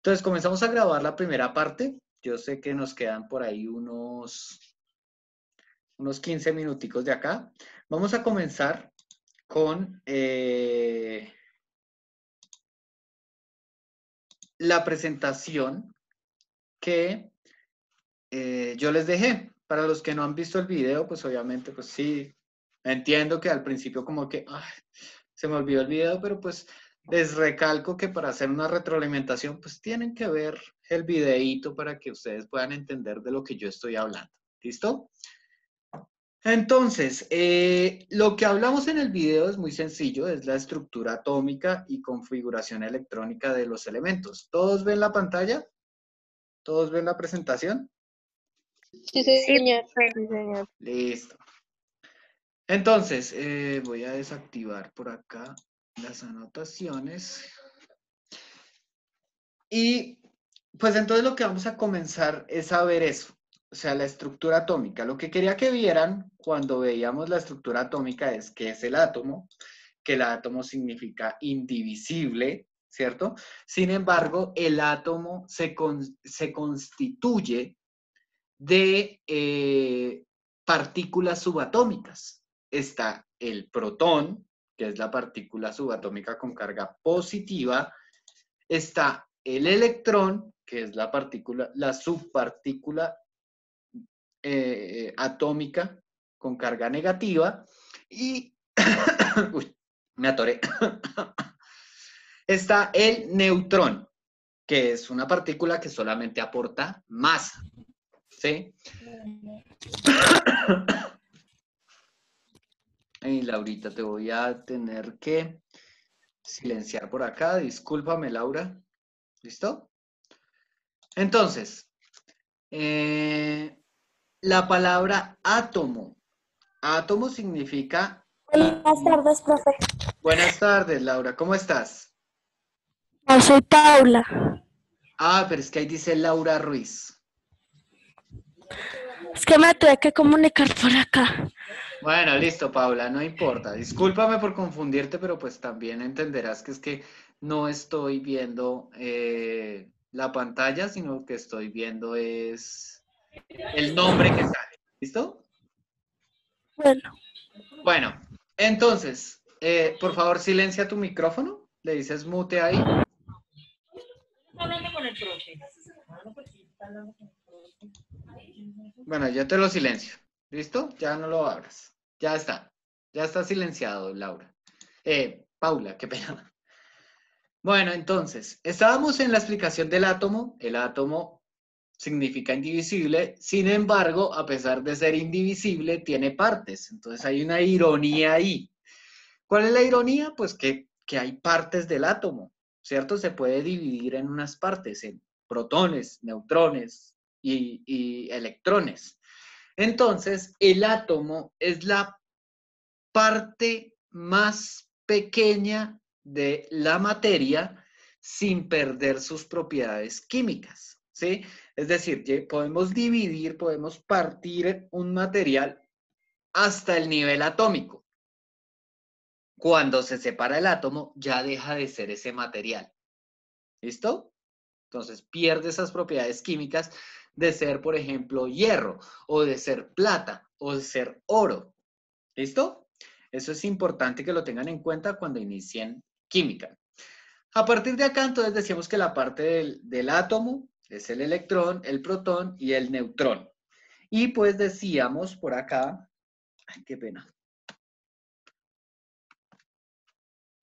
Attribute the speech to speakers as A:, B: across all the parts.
A: Entonces comenzamos a grabar la primera parte. Yo sé que nos quedan por ahí unos 15 minuticos de acá. Vamos a comenzar con la presentación que yo les dejé. Para los que no han visto el video, pues obviamente, pues sí, entiendo que al principio como que se me olvidó el video, pero pues les recalco que para hacer una retroalimentación, pues tienen que ver el videíto para que ustedes puedan entender de lo que yo estoy hablando. ¿Listo? Entonces, lo que hablamos en el video es muy sencillo, es la estructura atómica y configuración electrónica de los elementos. ¿Todos ven la pantalla? ¿Todos ven la presentación?
B: Sí,
C: Sí,
B: señor.
C: profe, sí, señor.
A: Listo. Entonces, voy a desactivar por acá las anotaciones. Y pues entonces lo que vamos a comenzar es a ver eso, o sea, la estructura atómica. Lo que quería que vieran cuando veíamos la estructura atómica es qué es el átomo, que el átomo significa indivisible, ¿cierto? Sin embargo, el átomo se constituye de partículas subatómicas. Está el protón, que es la partícula subatómica con carga positiva. Está el electrón, que es la partícula, la subpartícula atómica con carga negativa. Y, uy, me atoré. Está el neutrón, que es una partícula que solamente aporta masa. ¿Sí? Y Laurita, te voy a tener que silenciar por acá. Discúlpame, Laura. ¿Listo? Entonces, la palabra átomo. Átomo significa...
C: Buenas tardes, profe.
A: Buenas tardes, Laura. ¿Cómo estás?
C: Yo soy Paula.
A: Pero es que ahí dice Laura Ruiz.
C: Es que me tuve que comunicar por acá.
A: Bueno, listo, Paula, no importa. Discúlpame por confundirte, pero pues también entenderás que es que no estoy viendo la pantalla, sino que estoy viendo es el nombre que sale. ¿Listo?
C: Bueno,
A: Bueno, entonces, por favor, silencia tu micrófono. Le dices mute ahí.
D: Hablando con el profe.
A: Bueno, yo te lo silencio. ¿Listo? Ya no lo abras. Ya está. Ya está silenciado, Laura. Paula, qué pena. Bueno, entonces, estábamos en la explicación del átomo. El átomo significa indivisible. Sin embargo, a pesar de ser indivisible, tiene partes. Entonces hay una ironía ahí. ¿Cuál es la ironía? Pues que hay partes del átomo, ¿cierto? Se puede dividir en unas partes, en protones, neutrones y electrones. Entonces, el átomo es la parte más pequeña de la materia sin perder sus propiedades químicas, ¿sí? Es decir, podemos dividir, podemos partir un material hasta el nivel atómico. Cuando se separa el átomo, ya deja de ser ese material. ¿Listo? Entonces pierde esas propiedades químicas de ser, por ejemplo, hierro, o de ser plata, o de ser oro. ¿Listo? Eso es importante que lo tengan en cuenta cuando inicien química. A partir de acá, entonces decíamos que la parte del átomo es el electrón, el protón y el neutrón. Y pues decíamos por acá, ay, qué pena.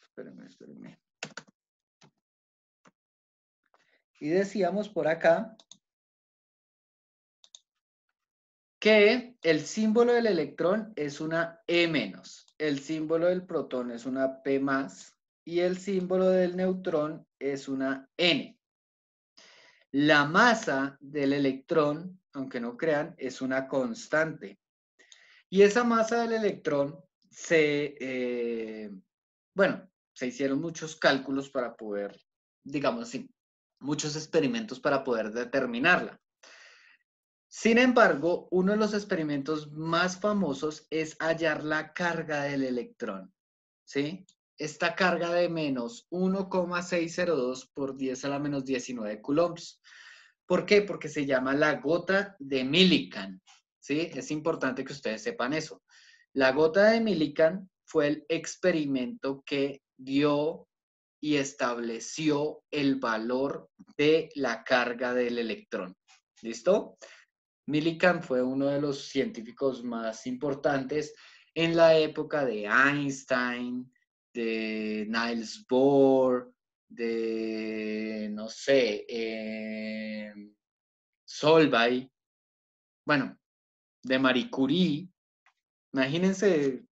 A: Espérenme. Y decíamos por acá que el símbolo del electrón es una E-, el símbolo del protón es una P+, y el símbolo del neutrón es una N. La masa del electrón, aunque no crean, es una constante. Y esa masa del electrón bueno, se hicieron muchos cálculos para poder, digamos así, muchos experimentos para poder determinarla. Sin embargo, uno de los experimentos más famosos es hallar la carga del electrón, ¿sí? esta carga de menos 1,602 por 10 a la menos 19 coulombs. ¿Por qué? Porque se llama la gota de Millikan, ¿sí? Es importante que ustedes sepan eso. La gota de Millikan fue el experimento que dio y estableció el valor de la carga del electrón. ¿Listo? Millikan fue uno de los científicos más importantes en la época de Einstein, de Niels Bohr, de, no sé, Solvay, bueno, de Marie Curie. Imagínense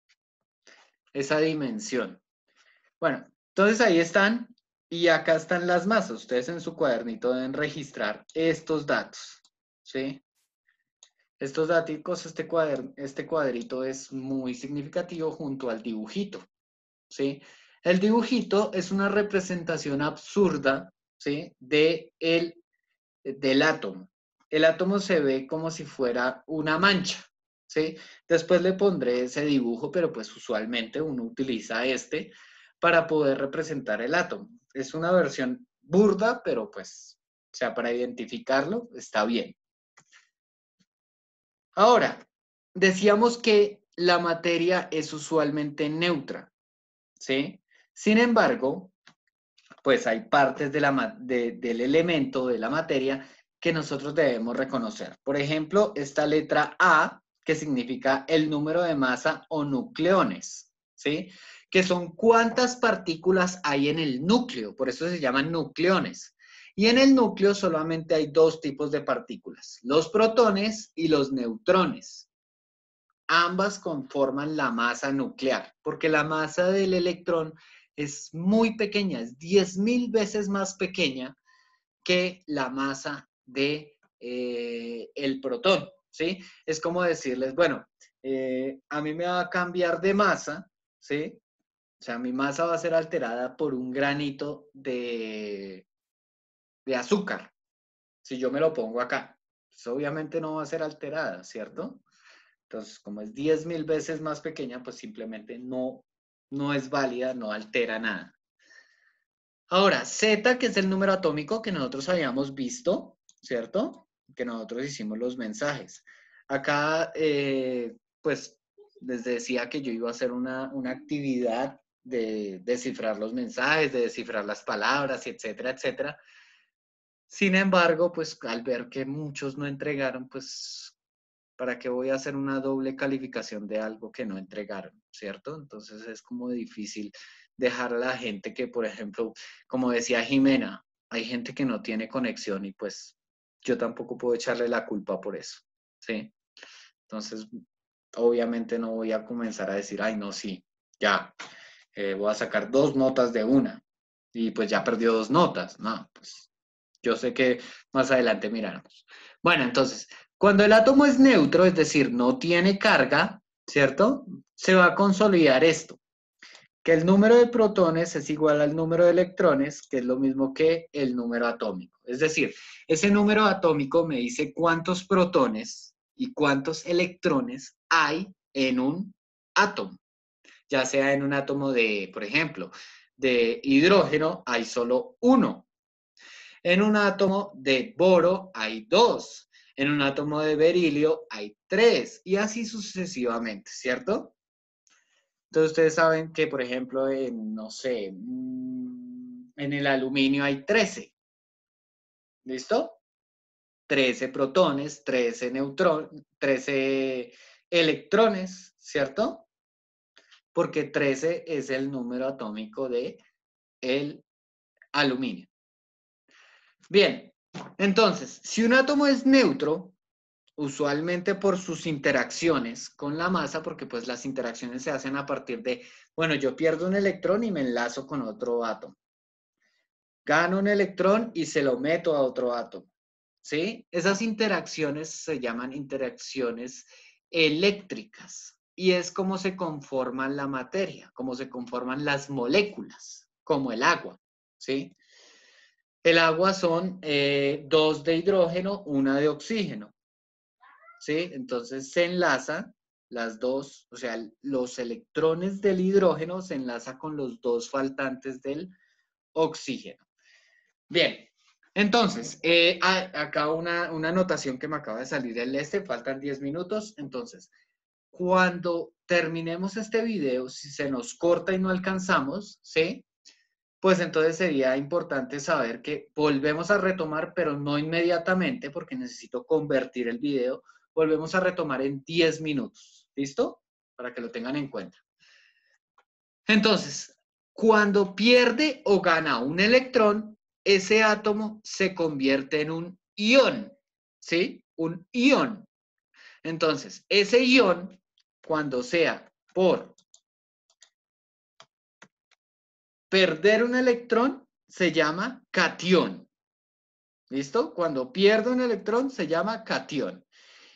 A: esa dimensión. Bueno, entonces ahí están y acá están las masas. Ustedes en su cuadernito deben registrar estos datos, ¿sí? Estos datos, este cuadrito es muy significativo junto al dibujito, ¿sí? El dibujito es una representación absurda, ¿sí? Del átomo. El átomo se ve como si fuera una mancha, ¿sí? Después le pondré ese dibujo, pero pues usualmente uno utiliza este para poder representar el átomo. Es una versión burda, pero pues, o sea, para identificarlo está bien. Ahora, decíamos que la materia es usualmente neutra, ¿sí? Sin embargo, pues hay partes del elemento, de la materia, que nosotros debemos reconocer. Por ejemplo, esta letra A, que significa el número de masa o nucleones, ¿sí? Que son cuántas partículas hay en el núcleo, por eso se llaman nucleones. Y en el núcleo solamente hay dos tipos de partículas, los protones y los neutrones. Ambas conforman la masa nuclear, porque la masa del electrón es muy pequeña, es 10.000 veces más pequeña que la masa de el protón, ¿sí? Es como decirles, bueno, a mí me va a cambiar de masa, ¿sí? O sea, mi masa va a ser alterada por un granito de azúcar, si yo me lo pongo acá. Pues obviamente no va a ser alterada, ¿cierto? Entonces, como es 10.000 veces más pequeña, pues simplemente no es válida, no altera nada. Ahora, Z, que es el número atómico que nosotros habíamos visto, ¿cierto? Que nosotros hicimos los mensajes. Acá, pues, les decía que yo iba a hacer una actividad de descifrar los mensajes, de descifrar las palabras, etcétera, etcétera. Sin embargo, pues, al ver que muchos no entregaron, pues, ¿para qué voy a hacer una doble calificación de algo que no entregaron, cierto? Entonces es como difícil dejar a la gente que, por ejemplo, como decía Jimena, hay gente que no tiene conexión y pues yo tampoco puedo echarle la culpa por eso, ¿sí? Entonces, obviamente no voy a comenzar a decir, ay, no, sí, ya, voy a sacar 2 notas de una y pues ya perdió 2 notas, no, pues yo sé que más adelante miraremos. Bueno, entonces, cuando el átomo es neutro, es decir, no tiene carga, ¿cierto? Se va a consolidar esto, que el número de protones es igual al número de electrones, que es lo mismo que el número atómico. Es decir, ese número atómico me dice cuántos protones y cuántos electrones hay en un átomo. Ya sea en un átomo de, por ejemplo, de hidrógeno, hay solo uno. En un átomo de boro hay 2. En un átomo de berilio hay 3. Y así sucesivamente, ¿cierto? Entonces ustedes saben que, por ejemplo, en, no sé, en el aluminio hay 13. ¿Listo? 13 protones, 13 neutrones, 13 electrones, ¿cierto? Porque 13 es el número atómico de el aluminio. Bien, entonces, si un átomo es neutro, usualmente por sus interacciones con la masa, porque pues las interacciones se hacen a partir de, bueno, yo pierdo un electrón y me enlazo con otro átomo. Gano un electrón y se lo meto a otro átomo, ¿sí? Esas interacciones se llaman interacciones eléctricas y es como se conforma la materia, como se conforman las moléculas, como el agua, ¿sí? El agua son 2 de hidrógeno, 1 de oxígeno, ¿sí? Entonces se enlaza las dos, o sea, los electrones del hidrógeno se enlaza con los dos faltantes del oxígeno. Bien, entonces, acá una anotación que me acaba de salir faltan 10 minutos, entonces, cuando terminemos este video, si se nos corta y no alcanzamos, ¿sí? Pues entonces sería importante saber que volvemos a retomar, pero no inmediatamente, porque necesito convertir el video. Volvemos a retomar en 10 minutos. ¿Listo? Para que lo tengan en cuenta. Entonces, cuando pierde o gana un electrón, ese átomo se convierte en un ion. ¿Sí? Un ion. Entonces, ese ion, cuando sea por perder un electrón, se llama catión. ¿Listo? Cuando pierde un electrón se llama catión.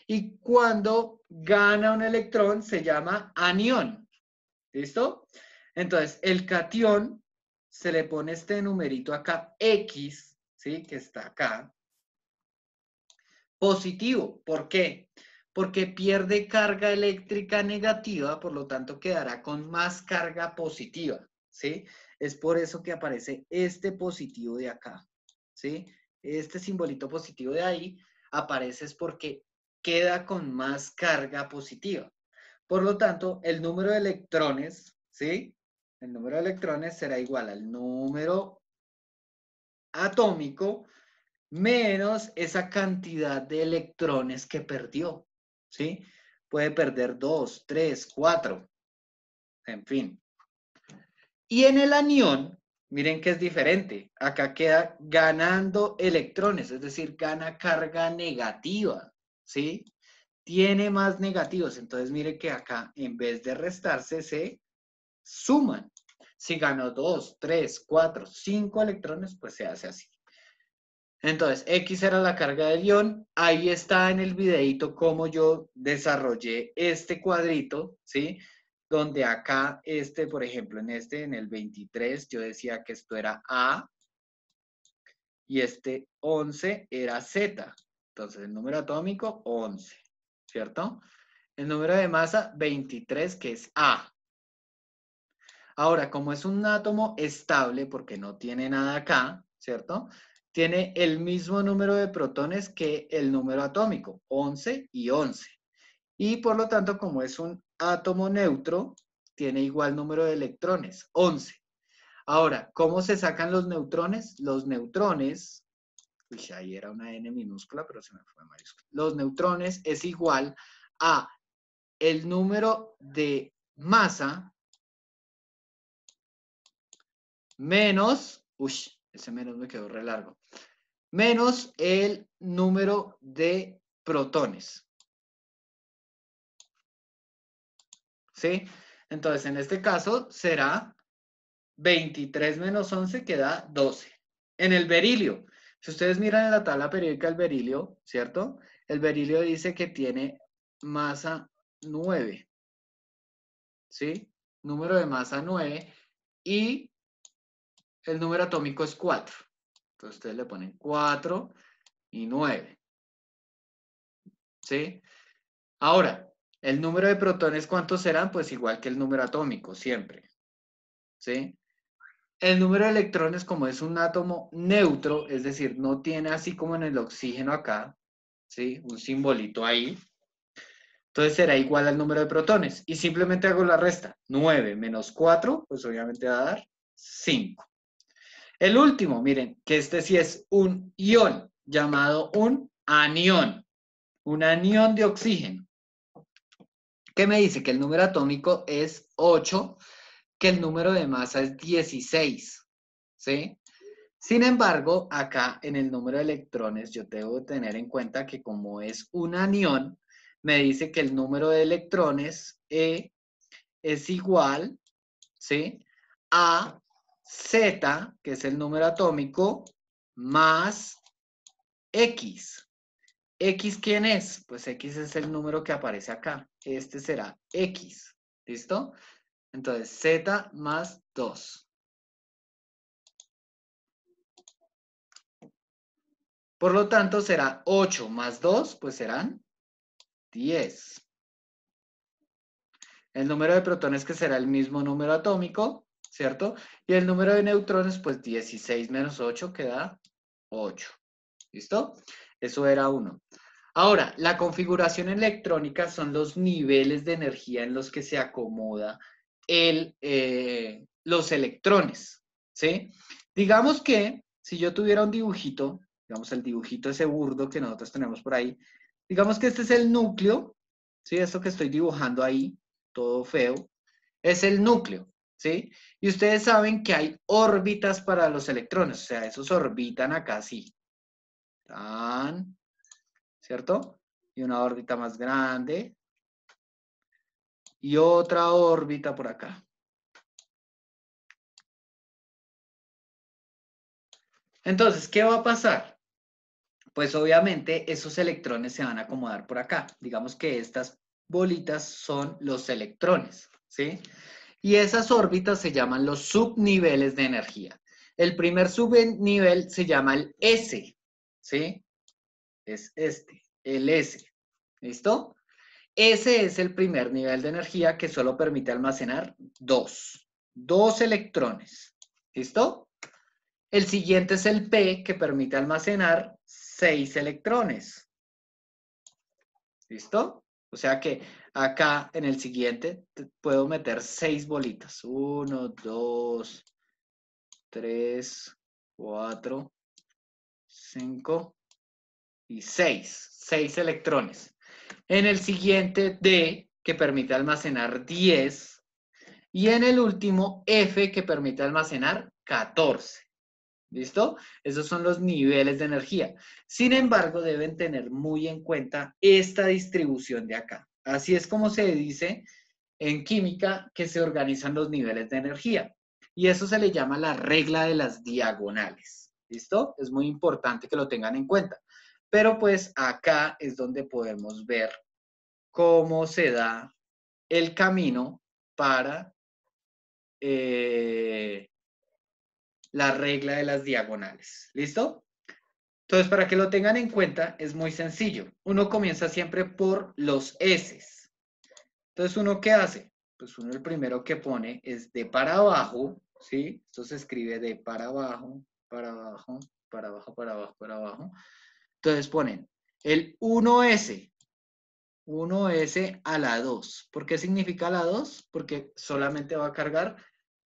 A: Y cuando gana un electrón se llama anión. ¿Listo? Entonces, el catión se le pone este numerito acá, X, ¿sí? Que está acá. Positivo. ¿Por qué? Porque pierde carga eléctrica negativa, por lo tanto quedará con más carga positiva, ¿sí? Es por eso que aparece este positivo de acá, ¿sí? Este simbolito positivo de ahí aparece es porque queda con más carga positiva. Por lo tanto, el número de electrones, ¿sí? El número de electrones será igual al número atómico menos esa cantidad de electrones que perdió, ¿sí? Puede perder 2, 3, 4, en fin. Y en el anión, miren que es diferente. Acá queda ganando electrones, es decir, gana carga negativa, ¿sí? Tiene más negativos, entonces mire que acá en vez de restarse se suman. Si ganó 2, 3, 4, 5 electrones, pues se hace así. Entonces, X era la carga del ion. Ahí está en el videito cómo yo desarrollé este cuadrito, ¿sí? Donde acá, por ejemplo, en el 23, yo decía que esto era A y este 11 era Z. Entonces, el número atómico, 11, ¿cierto? El número de masa, 23, que es A. Ahora, como es un átomo estable, porque no tiene nada acá, ¿cierto? Tiene el mismo número de protones que el número atómico, 11 y 11. Y por lo tanto, como es un átomo neutro, tiene igual número de electrones, 11. Ahora, ¿cómo se sacan los neutrones? Los neutrones, ahí era una N minúscula, pero se me fue mayúscula. Los neutrones es igual a el número de masa menos, ese menos me quedó re largo, menos el número de protones. ¿Sí? Entonces, en este caso será 23 menos 11 que da 12. En el berilio, si ustedes miran en la tabla periódica del berilio, ¿cierto? El berilio dice que tiene masa 9. ¿Sí? Número de masa 9 y el número atómico es 4. Entonces ustedes le ponen 4 y 9. ¿Sí? Ahora, el número de protones, ¿cuántos serán? Pues igual que el número atómico, siempre. ¿Sí? El número de electrones, como es un átomo neutro, es decir, no tiene así como en el oxígeno acá, ¿sí? Un simbolito ahí. Entonces será igual al número de protones. Y simplemente hago la resta. 9 menos 4, pues obviamente va a dar 5. El último, miren, que este sí es un ion, llamado un anión. Un anión de oxígeno. ¿Qué me dice? Que el número atómico es 8, que el número de masa es 16, ¿sí? Sin embargo, acá en el número de electrones yo debo tener en cuenta que como es un anión, me dice que el número de electrones es igual, ¿sí? A Z, que es el número atómico, más X. ¿X quién es? Pues X es el número que aparece acá. Este será X. ¿Listo? Entonces, Z más 2. Por lo tanto, será 8 más 2, pues serán 10. El número de protones que será el mismo número atómico, ¿cierto? Y el número de neutrones, pues 16 menos 8 queda 8. ¿Listo? Eso era 1. Ahora, la configuración electrónica son los niveles de energía en los que se acomoda los electrones, ¿sí? Digamos que si yo tuviera un dibujito, digamos el dibujito ese burdo que nosotros tenemos por ahí, digamos que este es el núcleo, ¿sí? Esto que estoy dibujando ahí, todo feo, es el núcleo, ¿sí? Y ustedes saben que hay órbitas para los electrones, o sea, esos orbitan acá así, tan, ¿cierto? Y una órbita más grande y otra órbita por acá. Entonces, ¿qué va a pasar? Pues obviamente esos electrones se van a acomodar por acá. Digamos que estas bolitas son los electrones, ¿sí? Y esas órbitas se llaman los subniveles de energía. El primer subnivel se llama el S, ¿sí? Es este, el S. ¿Listo? Ese es el primer nivel de energía que solo permite almacenar dos electrones. ¿Listo? El siguiente es el P, que permite almacenar 6 electrones. ¿Listo? O sea que acá en el siguiente puedo meter 6 bolitas. 1, 2, 3, 4, 5 y 6. 6 electrones. En el siguiente D, que permite almacenar 10. Y en el último F, que permite almacenar 14. ¿Listo? Esos son los niveles de energía. Sin embargo, deben tener muy en cuenta esta distribución de acá. Así es como se dice en química que se organizan los niveles de energía. Y eso se le llama la regla de las diagonales. ¿Listo? Es muy importante que lo tengan en cuenta. Pero pues acá es donde podemos ver cómo se da el camino para la regla de las diagonales. ¿Listo? Entonces, para que lo tengan en cuenta, es muy sencillo. Uno comienza siempre por los S. Entonces, ¿uno qué hace? Pues uno el primero que pone es de para abajo, ¿sí? Esto se escribe de para abajo, para abajo, para abajo, para abajo, para abajo. Entonces ponen el 1S, 1S a la 2. ¿Por qué significa la 2? Porque solamente va a cargar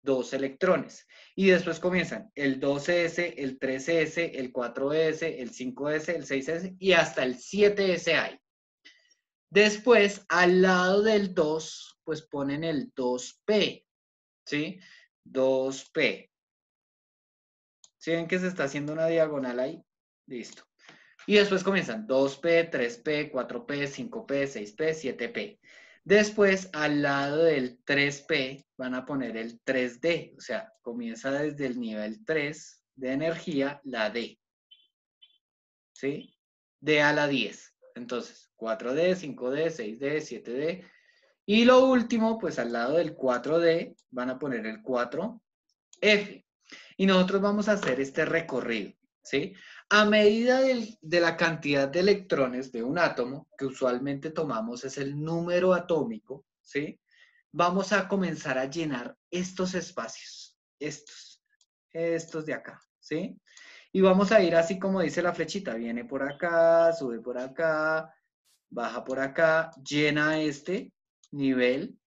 A: 2 electrones. Y después comienzan el 2S, el 3S, el 4S, el 5S, el 6S y hasta el 7S hay. Después, al lado del 2, pues ponen el 2P, ¿sí? 2P. ¿Sí ven que se está haciendo una diagonal ahí? Listo. Y después comienzan 2P, 3P, 4P, 5P, 6P, 7P. Después, al lado del 3P, van a poner el 3D. O sea, comienza desde el nivel 3 de energía, la D. ¿Sí? D a la 10. Entonces, 4D, 5D, 6D, 7D. Y lo último, pues al lado del 4D, van a poner el 4F. Y nosotros vamos a hacer este recorrido, ¿sí? A medida de la cantidad de electrones de un átomo, que usualmente tomamos es el número atómico, ¿sí? Vamos a comenzar a llenar estos espacios, estos de acá, ¿sí? Y vamos a ir así como dice la flechita, viene por acá, sube por acá, baja por acá, llena este nivel,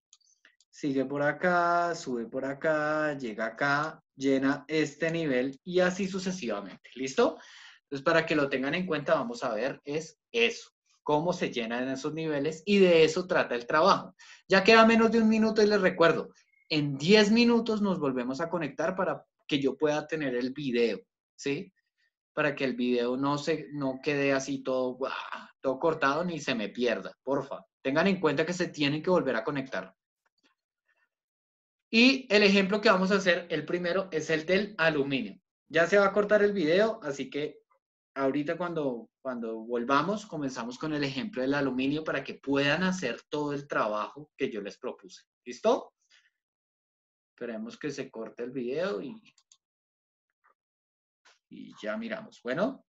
A: sigue por acá, sube por acá, llega acá, llena este nivel y así sucesivamente. ¿Listo? Entonces, para que lo tengan en cuenta, vamos a ver es eso, cómo se llenan esos niveles y de eso trata el trabajo. Ya queda menos de un minuto y les recuerdo, en 10 minutos nos volvemos a conectar para que yo pueda tener el video, ¿sí? Para que el video no quede así todo, todo cortado ni se me pierda, porfa. Tengan en cuenta que se tienen que volver a conectar. Y el ejemplo que vamos a hacer, el primero, es el del aluminio. Ya se va a cortar el video, así que ahorita cuando volvamos, comenzamos con el ejemplo del aluminio para que puedan hacer todo el trabajo que yo les propuse. ¿Listo? Esperemos que se corte el video y ya miramos. Bueno.